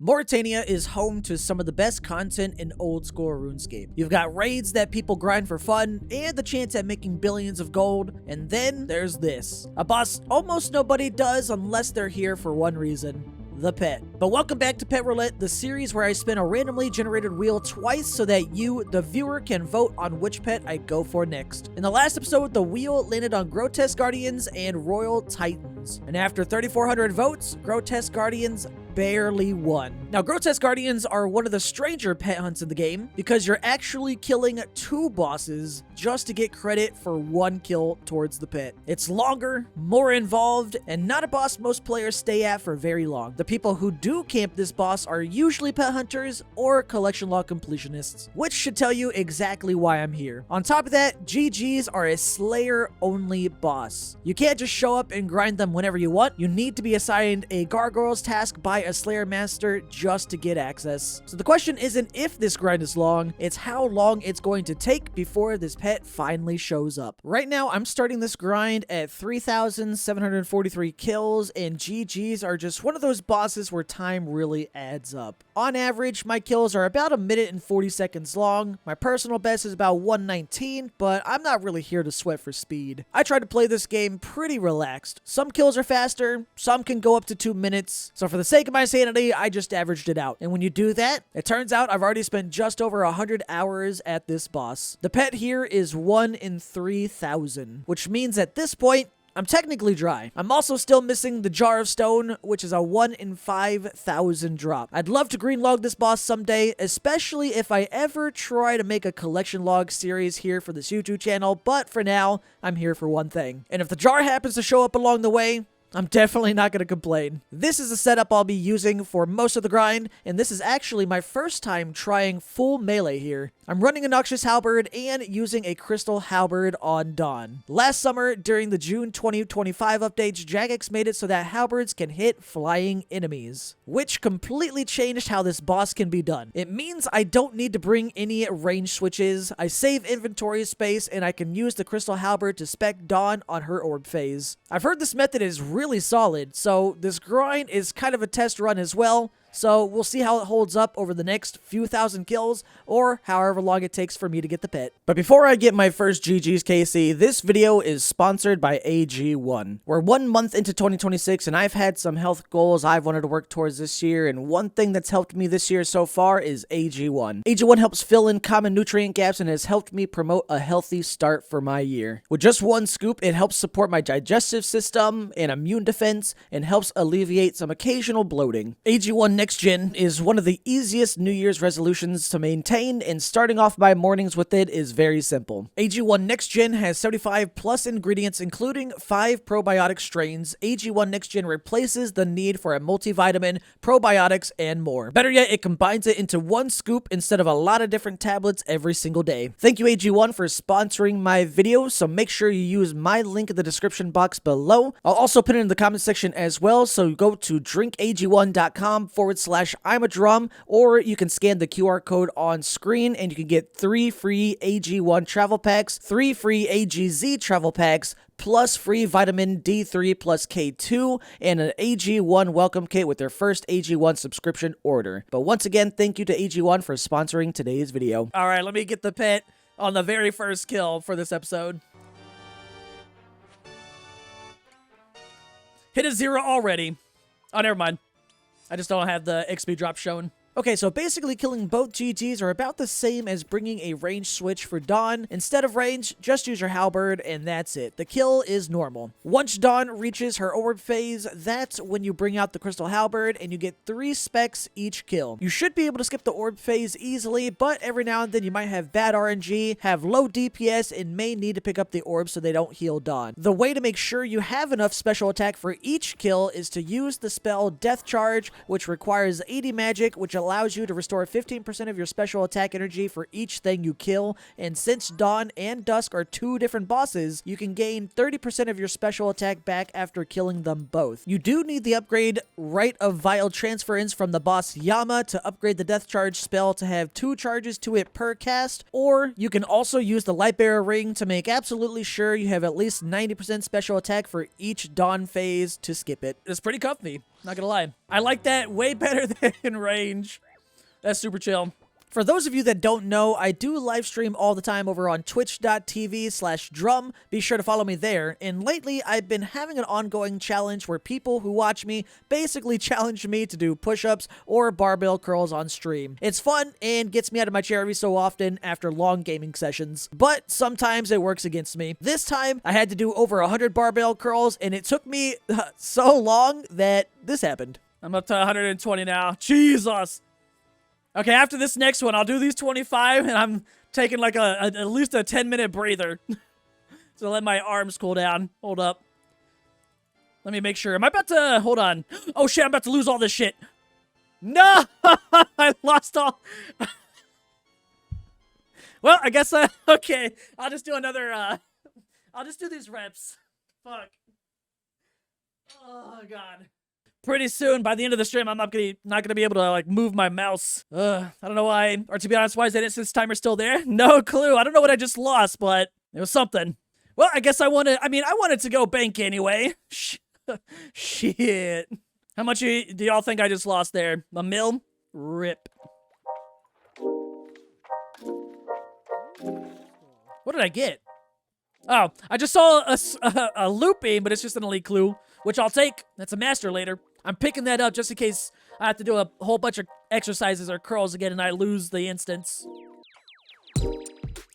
Mauritania is home to some of the best content in old school RuneScape. You've got raids that people grind for fun, and the chance at making billions of gold, and then there's this. A boss almost nobody does unless they're here for one reason: the pet. But welcome back to Pet Roulette, the series where I spin a randomly generated wheel twice so that you, the viewer, can vote on which pet I go for next. In the last episode, the wheel landed on Grotesque Guardians and Royal Titans. And after 3,400 votes, Grotesque Guardians barely won. Now, Grotesque Guardians are one of the stranger pet hunts in the game because you're actually killing two bosses just to get credit for one kill towards the pet. It's longer, more involved, and not a boss most players stay at for very long. The people who do camp this boss are usually pet hunters or collection log completionists, which should tell you exactly why I'm here. On top of that, GGs are a Slayer-only boss. You can't just show up and grind them whenever you want. You need to be assigned a Gargoyles task by a Slayer Master just to get access. So the question isn't if this grind is long, it's how long it's going to take before this pet finally shows up. Right now, I'm starting this grind at 3,743 kills, and GGs are just one of those bosses where time really adds up. On average, my kills are about 1 minute and 40 seconds long. My personal best is about 119, but I'm not really here to sweat for speed. I try to play this game pretty relaxed. Some kills are faster, some can go up to 2 minutes, so for the sake of my sanity, I just averaged it out. And when you do that, it turns out I've already spent just over 100 hours at this boss. The pet here is 1 in 3,000, which means at this point, I'm technically dry. I'm also still missing the Jar of Stone, which is a 1 in 5,000 drop. I'd love to green log this boss someday, especially if I ever try to make a collection log series here for this YouTube channel, but for now, I'm here for one thing. And if the jar happens to show up along the way, I'm definitely not going to complain. This is a setup I'll be using for most of the grind, and this is actually my first time trying full melee here. I'm running a Noxious Halberd and using a Crystal Halberd on Dawn. Last summer, during the June 2025 updates, Jagex made it so that halberds can hit flying enemies, which completely changed how this boss can be done. It means I don't need to bring any range switches, I save inventory space, and I can use the Crystal Halberd to spec Dawn on her orb phase. I've heard this method is really solid, so this grind is kind of a test run as well. So we'll see how it holds up over the next few thousand kills, or however long it takes for me to get the pet. But before I get my first GG's, KC, this video is sponsored by AG1. We're 1 month into 2026, and I've had some health goals I've wanted to work towards this year, and one thing that's helped me this year so far is AG1. AG1 helps fill in common nutrient gaps and has helped me promote a healthy start for my year. With just one scoop, it helps support my digestive system and immune defense, and helps alleviate some occasional bloating. AG1 Next Gen is one of the easiest New Year's resolutions to maintain, and starting off my mornings with it is very simple. AG1 Next Gen has 75 plus ingredients, including 5 probiotic strains. AG1 Next Gen replaces the need for a multivitamin, probiotics, and more. Better yet, it combines it into one scoop instead of a lot of different tablets every single day. Thank you, AG1, for sponsoring my video, so make sure you use my link in the description box below. I'll also put it in the comment section as well, so go to drinkag1.com/ImaDrum, or you can scan the QR code on screen and you can get 3 free AG1 travel packs, 3 free AGZ travel packs, plus free vitamin D3 plus K2, and an AG1 welcome kit with their first AG1 subscription order. But once again, thank you to AG1 for sponsoring today's video. All right, let me get the pet on the very first kill for this episode. Hit a 0 already. Oh, never mind. I just don't have the XP drop shown. Okay, so basically killing both GGs are about the same as bringing a range switch for Dawn. Instead of range, just use your halberd, and that's it. The kill is normal. Once Dawn reaches her orb phase, that's when you bring out the Crystal Halberd, and you get 3 specs each kill. You should be able to skip the orb phase easily, but every now and then you might have bad RNG, have low DPS, and may need to pick up the orb so they don't heal Dawn. The way to make sure you have enough special attack for each kill is to use the spell Death Charge, which requires 80 magic, which allows you to restore 15% of your special attack energy for each thing you kill, and since Dawn and Dusk are 2 different bosses, you can gain 30% of your special attack back after killing them both. You do need the upgrade Rite of Vile Transference from the boss Yama to upgrade the Death Charge spell to have 2 charges to it per cast, or you can also use the Lightbearer Ring to make absolutely sure you have at least 90% special attack for each Dawn phase to skip it. It's pretty comfy. Not gonna lie. I like that way better than range. That's super chill. For those of you that don't know, I do live stream all the time over on twitch.tv/drum. Be sure to follow me there. And lately, I've been having an ongoing challenge where people who watch me basically challenge me to do push-ups or barbell curls on stream. It's fun and gets me out of my chair every so often after long gaming sessions, but sometimes it works against me. This time, I had to do over 100 barbell curls, and it took me so long that this happened. I'm up to 120 now. Jesus! Okay, after this next one, I'll do these 25, and I'm taking like at least a 10-minute breather to let my arms cool down. Hold up. Let me make sure. Am I about to... Hold on. Oh, shit, I'm about to lose all this shit. No! I lost all... Well, I guess okay, I'll just do another... I'll just do these reps. Fuck. Oh, God. Pretty soon, by the end of the stream, I'm not gonna be able to, like, move my mouse. I don't know why. Or to be honest, why is that instance timer still there? No clue. I don't know what I just lost, but it was something. Well, I guess I wanted to go bank anyway. Shit. How much do y'all think I just lost there? A mil? Rip. What did I get? Oh, I just saw a looping, but it's just an elite clue, which I'll take. That's a master later. I'm picking that up just in case I have to do a whole bunch of exercises or curls again and I lose the instance.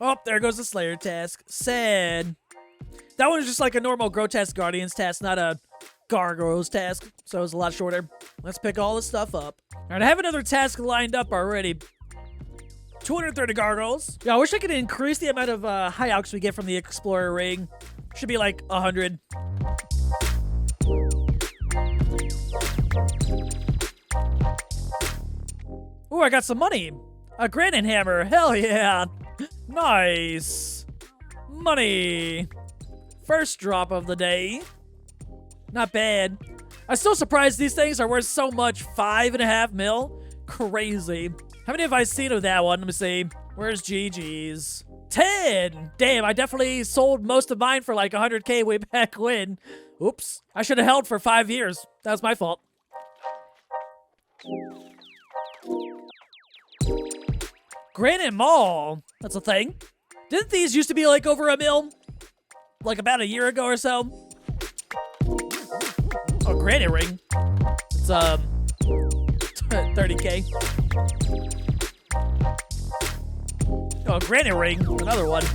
Oh, there goes the Slayer task. Sad. That one was just like a normal Grotesque Guardians task, not a Gargoyles task, so it was a lot shorter. Let's pick all this stuff up. All right, I have another task lined up already. 230 Gargoyles. Yeah, I wish I could increase the amount of high alks we get from the Explorer ring. Should be like 100. Ooh, I got some money. A granite hammer. Hell yeah. Nice. Money. First drop of the day. Not bad. I'm still surprised these things are worth so much. 5.5 mil. Crazy. How many have I seen of that one? Let me see. Where's GG's? 10. Damn, I definitely sold most of mine for like 100K way back when. Oops. I should have held for 5 years. That was my fault. Granite Mall. That's a thing. Didn't these used to be like over a mil? Like about a year ago or so? Oh, Granite Ring. It's 30K. Oh, Granite Ring. Another one.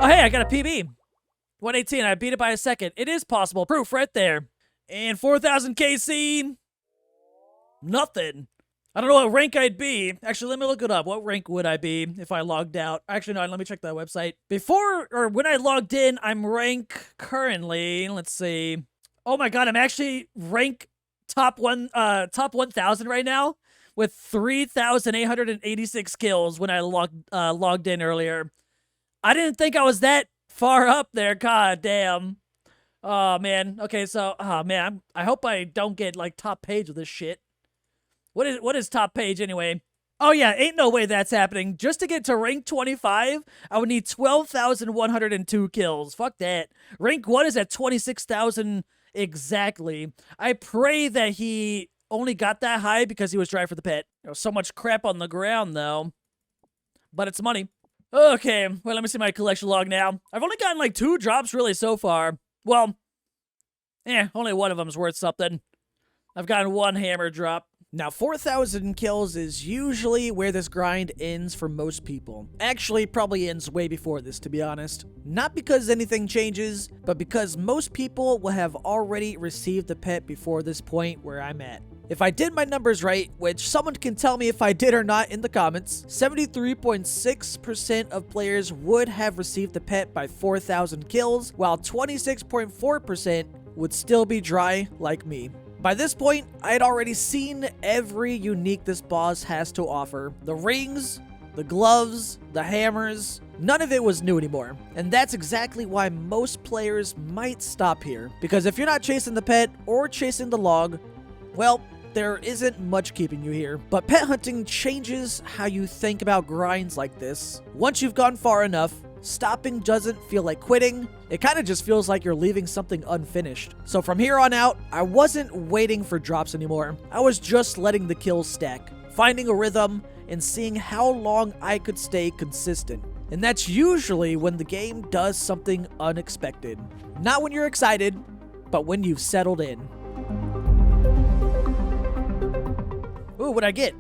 Oh, hey, I got a PB. 118, I beat it by a second. It is possible. Proof right there. And 4,000 KC. Nothing. I don't know what rank I'd be. Actually, let me look it up. What rank would I be if I logged out? Actually, no, let me check that website. Before, or when I logged in, I'm rank currently. Let's see. Oh my god, I'm actually rank top 1,000 right now with 3,886 kills when I logged in earlier. I didn't think I was that far up there. God damn. Oh, man. Okay, so, oh, man. I hope I don't get, like, top page of this shit. What is top page, anyway? Oh, yeah. Ain't no way that's happening. Just to get to rank 25, I would need 12,102 kills. Fuck that. Rank 1 is at 26,000 exactly. I pray that he only got that high because he was trying for the pet. There was so much crap on the ground, though. But it's money. Okay, well, let me see my collection log now. I've only gotten like 2 drops really so far. Well, only one of them's worth something. I've gotten 1 hammer drop. Now, 4,000 kills is usually where this grind ends for most people. Actually, probably ends way before this, to be honest. Not because anything changes, but because most people will have already received the pet before this point where I'm at. If I did my numbers right, which someone can tell me if I did or not in the comments, 73.6% of players would have received the pet by 4,000 kills, while 26.4% would still be dry like me. By this point, I had already seen every unique this boss has to offer. The rings, the gloves, the hammers, none of it was new anymore. And that's exactly why most players might stop here. Because if you're not chasing the pet or chasing the log, well, there isn't much keeping you here. But pet hunting changes how you think about grinds like this. Once you've gone far enough, stopping doesn't feel like quitting. It kind of just feels like you're leaving something unfinished. So from here on out, I wasn't waiting for drops anymore. I was just letting the kills stack, finding a rhythm, and seeing how long I could stay consistent. And that's usually when the game does something unexpected. Not when you're excited, but when you've settled in. Ooh, what'd I get?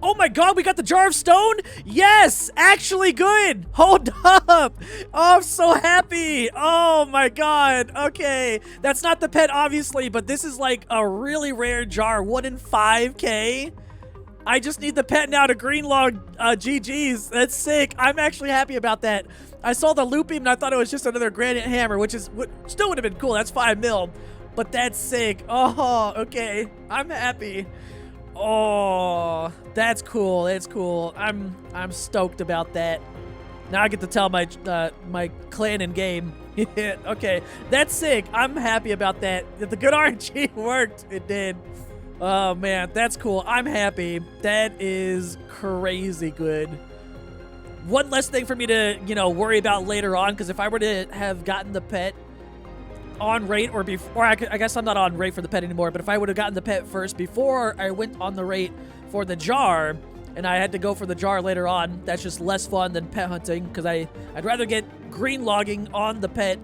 Oh my god, we got the Jar of Stone? Yes! Actually good! Hold up! Oh, I'm so happy! Oh my god. Okay. That's not the pet, obviously, but this is like a really rare jar. 1 in 5K. I just need the pet now to green log GG's. That's sick. I'm actually happy about that. I saw the loop beam and I thought it was just another granite hammer, which is still would have been cool. That's 5 mil. But that's sick. Oh, okay. I'm happy. Oh, that's cool. That's cool. I'm stoked about that. Now I get to tell my my clan in game. Okay, that's sick. I'm happy about that. The good RNG worked. It did. Oh man, that's cool. I'm happy. That is crazy good. One less thing for me to, you know, worry about later on, because if I were to have gotten the pet on rate or before, I guess I'm not on rate for the pet anymore, but if I would have gotten the pet first before I went on the rate for the jar, and I had to go for the jar later on, that's just less fun than pet hunting, because I'd rather get green logging on the pet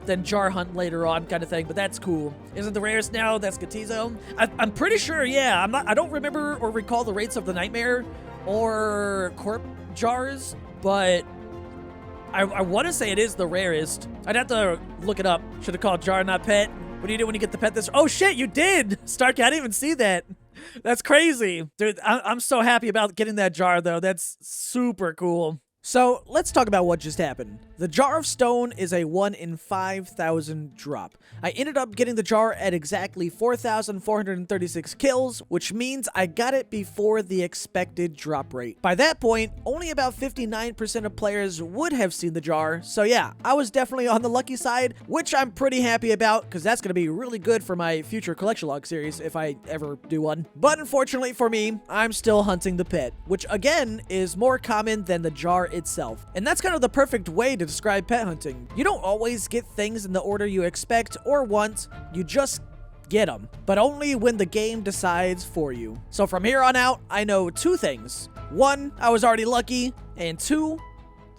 than jar hunt later on, kind of thing. But that's cool. Isn't the rarest now? That's Gatizo. I'm pretty sure, yeah. I don't remember or recall the rates of the Nightmare or Corp jars, but I want to say it is the rarest. I'd have to look it up. Should have called jar, not pet. What do you do when you get the pet this? Oh shit, you did! Starkey, I didn't even see that. That's crazy. Dude, I'm so happy about getting that jar, though. That's super cool. So let's talk about what just happened. The Jar of Stone is a 1 in 5,000 drop. I ended up getting the jar at exactly 4,436 kills, which means I got it before the expected drop rate. By that point, only about 59% of players would have seen the jar, so yeah, I was definitely on the lucky side, which I'm pretty happy about, because that's going to be really good for my future collection log series, if I ever do one. But unfortunately for me, I'm still hunting the pet, which again is more common than the jar itself. And that's kind of the perfect way to describe pet hunting. You don't always get things in the order you expect or want, you just get them, but only when the game decides for you. So from here on out, I know 2 things. 1, I was already lucky, and 2,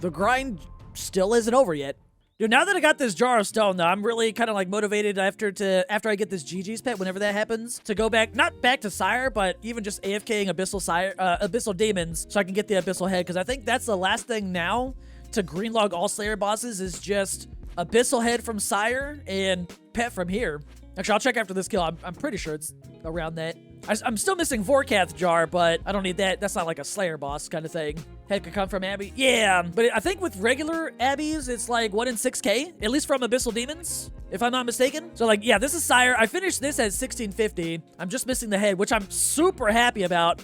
the grind still isn't over yet. Dude, now that I got this Jar of Stone, though, I'm really kind of like motivated after I get this GG's pet, whenever that happens, to go back, not back to Sire, but even just AFKing Abyssal Demons, so I can get the Abyssal Head, because I think that's the last thing now to greenlog all Slayer bosses is just Abyssal Head from Sire and pet from here. Actually, I'll check after this kill. I'm pretty sure it's around that. I'm still missing Vorkath jar, but I don't need that. That's not like a Slayer boss kind of thing. Head could come from Abbey. Yeah, but I think with regular Abbeys, it's like 1 in 6K, at least from Abyssal Demons, if I'm not mistaken. So like, yeah, this is Sire. I finished this at 1650. I'm just missing the head, which I'm super happy about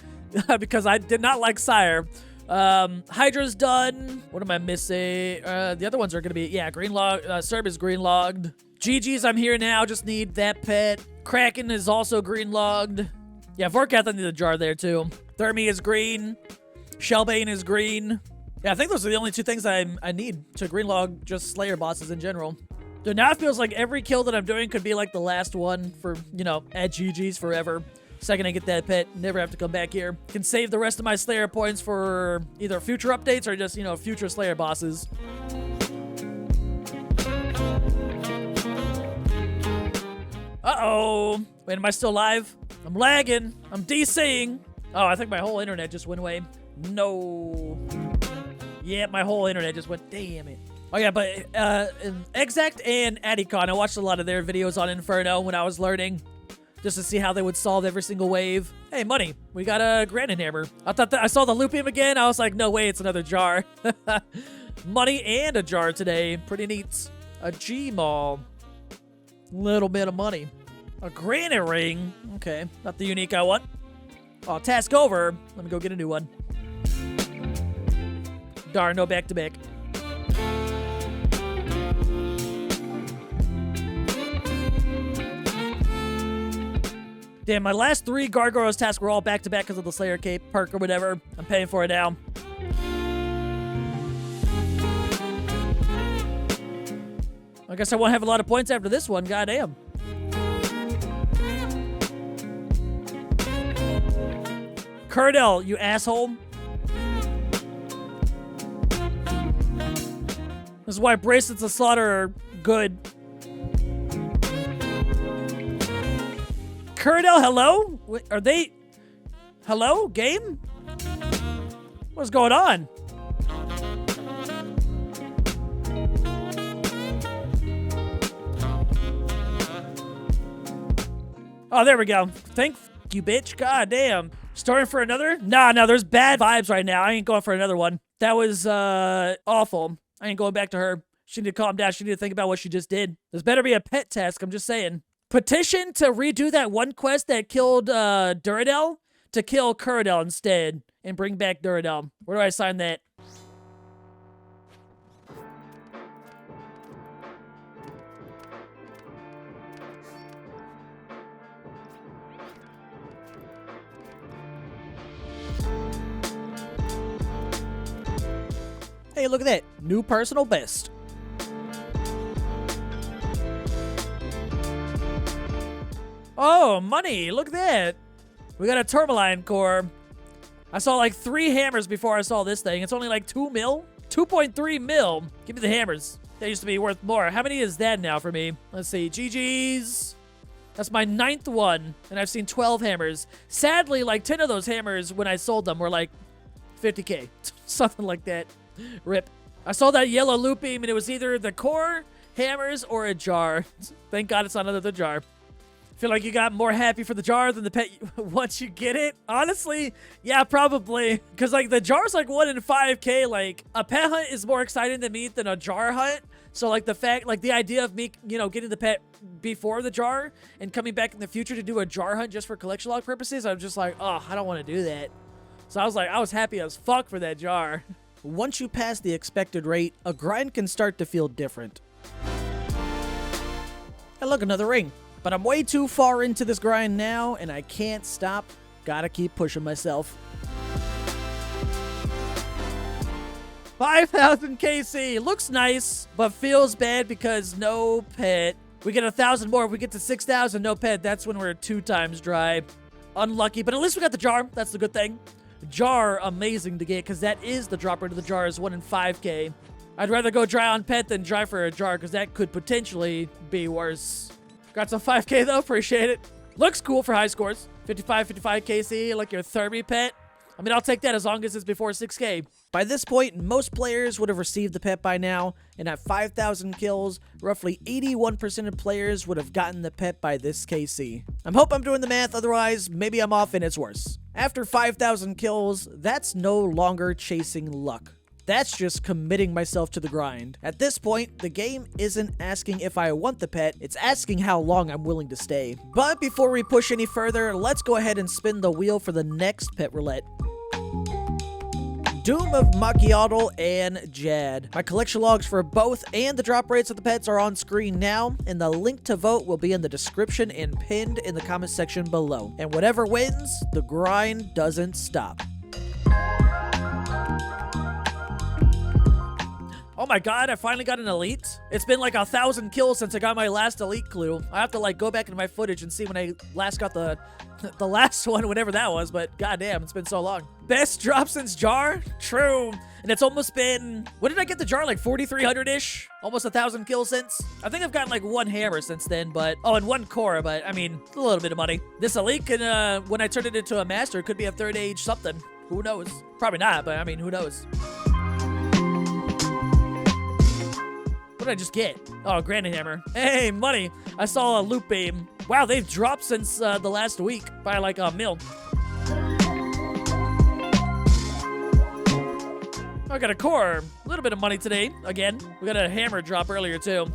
because I did not like Sire. Hydra's done. What am I missing? The other ones are gonna be, yeah, green log. Serb is green logged. GG's, I'm here now. Just need that pet. Kraken is also green logged. Yeah, Vorkath, I need a jar there too. Thermi is green. Shellbane is green. Yeah, I think those are the only 2 things I need to green log just Slayer bosses in general. Dude, now it feels like every kill that I'm doing could be like the last one for, you know, at GG's forever. Second I get that pet, never have to come back here. Can save the rest of my Slayer points for either future updates or just, you know, future Slayer bosses. Uh-oh. Wait, am I still live? I'm lagging. I'm DCing. Oh, I think my whole internet just went away. No. Yeah, my whole internet just went, damn it. Oh yeah, but Exact and Adicon, I watched a lot of their videos on Inferno when I was learning, just to see how they would solve every single wave. Hey, money. We got a granite hammer. I thought that I saw the loop beam again. I was like, no way, it's another jar. Money and a jar today. Pretty neat. A G-Mall. Little bit of money. A granite ring? Okay, not the unique I want. Oh, task over. Let me go get a new one. Darn, no back-to-back. Damn, my last 3 Gargoyles tasks were all back-to-back because of the Slayer Cape perk or whatever. I'm paying for it now. I guess I won't have a lot of points after this one. Goddamn. Curdell, you asshole. This is why bracelets of slaughter are good. Curdell, hello? Wait, are they... Hello, game? What's going on? Oh, there we go. Thank you, bitch. God damn. Starting for another? Nah, there's bad vibes right now. I ain't going for another one. That was, awful. I ain't going back to her. She need to calm down. She need to think about what she just did. There's better be a pet task. I'm just saying. Petition to redo that one quest that killed, Duradel to kill Curdell instead and bring back Duradel. Where do I sign that? Hey, look at that. New personal best. Oh, money. Look at that. We got a Tourmaline core. I saw like 3 hammers before I saw this thing. It's only like 2 mil? 2.3 mil. Give me the hammers. That used to be worth more. How many is that now for me? Let's see. GG's. That's my 9th one. And I've seen 12 hammers. Sadly, like 10 of those hammers when I sold them were like 50K. Something like that. Rip. I saw that yellow loop beam and it was either the core, hammers, or a jar. Thank God it's not another jar. Feel like you got more happy for the jar than the pet once you get it? Honestly, yeah, probably. Because, like, the jar's like 1 in 5K. Like, a pet hunt is more exciting to me than a jar hunt. So, like, the fact, like, the idea of me, you know, getting the pet before the jar and coming back in the future to do a jar hunt just for collection log purposes, I'm just like, oh, I don't want to do that. So I was like, I was happy as fuck for that jar. Once you pass the expected rate, a grind can start to feel different. Hey, look, another ring. But I'm way too far into this grind now, and I can't stop. Gotta keep pushing myself. 5,000 KC. Looks nice, but feels bad because no pet. We get 1,000 more. If we get to 6,000, no pet. That's when we're 2 times dry. Unlucky, but at least we got the jar. That's the good thing. Jar, amazing to get, because that is the drop rate of the jar is 1 in 5K. I'd rather go dry on pet than dry for a jar, because that could potentially be worse. Got some 5K though, appreciate it. Looks cool for high scores. 55 KC, like your Thermi pet. I mean, I'll take that as long as it's before 6K. By this point, most players would have received the pet by now, and at 5,000 kills, roughly 81% of players would have gotten the pet by this KC. I hope I'm doing the math, otherwise maybe I'm off and it's worse. After 5,000 kills, that's no longer chasing luck. That's just committing myself to the grind. At this point, the game isn't asking if I want the pet, it's asking how long I'm willing to stay. But before we push any further, let's go ahead and spin the wheel for the next Pet Roulette. Doom of Macchiato and Jad. My collection logs for both and the drop rates of the pets are on screen now, and the link to vote will be in the description and pinned in the comment section below. And whatever wins, the grind doesn't stop. Oh my god, I finally got an elite. It's been like 1,000 kills since I got my last elite clue. I have to like go back into my footage and see when I last got the last one, whatever that was, but goddamn, it's been so long. Best drop since jar? True. And it's almost been, what did I get the jar? Like 4,300-ish? Almost 1,000 kills since? I think I've gotten like 1 hammer since then, but, oh, and 1 core, but I mean, a little bit of money. This elite can, when I turn it into a master, it could be a 3rd age something. Who knows? Probably not, but I mean, who knows? What did I just get? Oh, granite hammer. Hey, money. I saw a loop beam. Wow, they've dropped since the last week by like a mil. I got a core. A little bit of money today. Again, we got a hammer drop earlier too.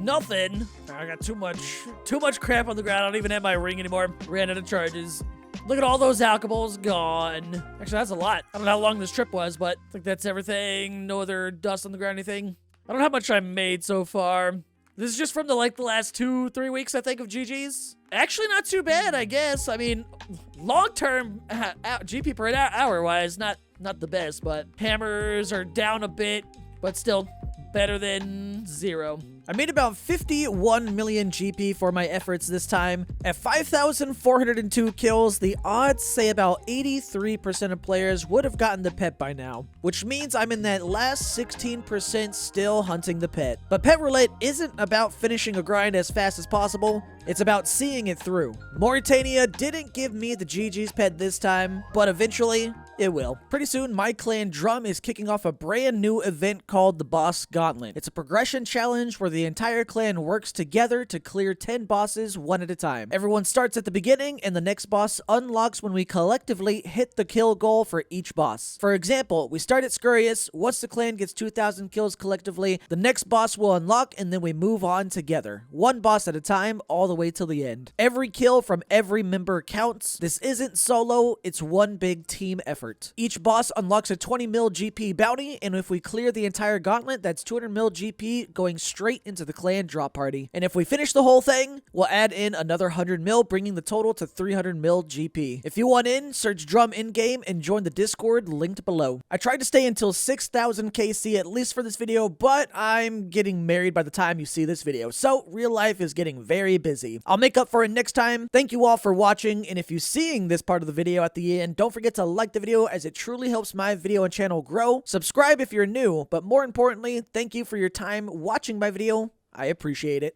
Nothing. I got too much crap on the ground. I don't even have my ring anymore. Ran out of charges. Look at all those alcohols gone. Actually, that's a lot. I don't know how long this trip was, but I think that's everything. No other dust on the ground, anything. I don't know how much I made so far. This is just from the last 2-3 weeks, I think, of GG's. Actually, not too bad, I guess. I mean, long-term GP per hour-wise, not the best, but hammers are down a bit, but still better than 0. I made about 51 million GP for my efforts this time. At 5,402 kills, the odds say about 83% of players would have gotten the pet by now, which means I'm in that last 16% still hunting the pet. But Pet Roulette isn't about finishing a grind as fast as possible, it's about seeing it through. Mauritania didn't give me the GG's pet this time, but eventually, it will. Pretty soon, my clan Drum is kicking off a brand new event called the Boss Gauntlet. It's a progression challenge where the entire clan works together to clear 10 bosses one at a time. Everyone starts at the beginning, and the next boss unlocks when we collectively hit the kill goal for each boss. For example, we start at Scurious. Once the clan gets 2,000 kills collectively, the next boss will unlock, and then we move on together. One boss at a time, all the way till the end. Every kill from every member counts. This isn't solo, it's one big team effort. Each boss unlocks a 20 mil GP bounty, and if we clear the entire gauntlet, that's 200 mil GP going straight into the clan drop party. And if we finish the whole thing, we'll add in another 100 mil, bringing the total to 300 mil GP. If you want in, search Drum in-game and join the Discord linked below. I tried to stay until 6,000 KC at least for this video, but I'm getting married by the time you see this video, so real life is getting very busy. I'll make up for it next time. Thank you all for watching, and if you're seeing this part of the video at the end, don't forget to like the video as it truly helps my video and channel grow. Subscribe if you're new, but more importantly, thank you for your time watching my video. I appreciate it.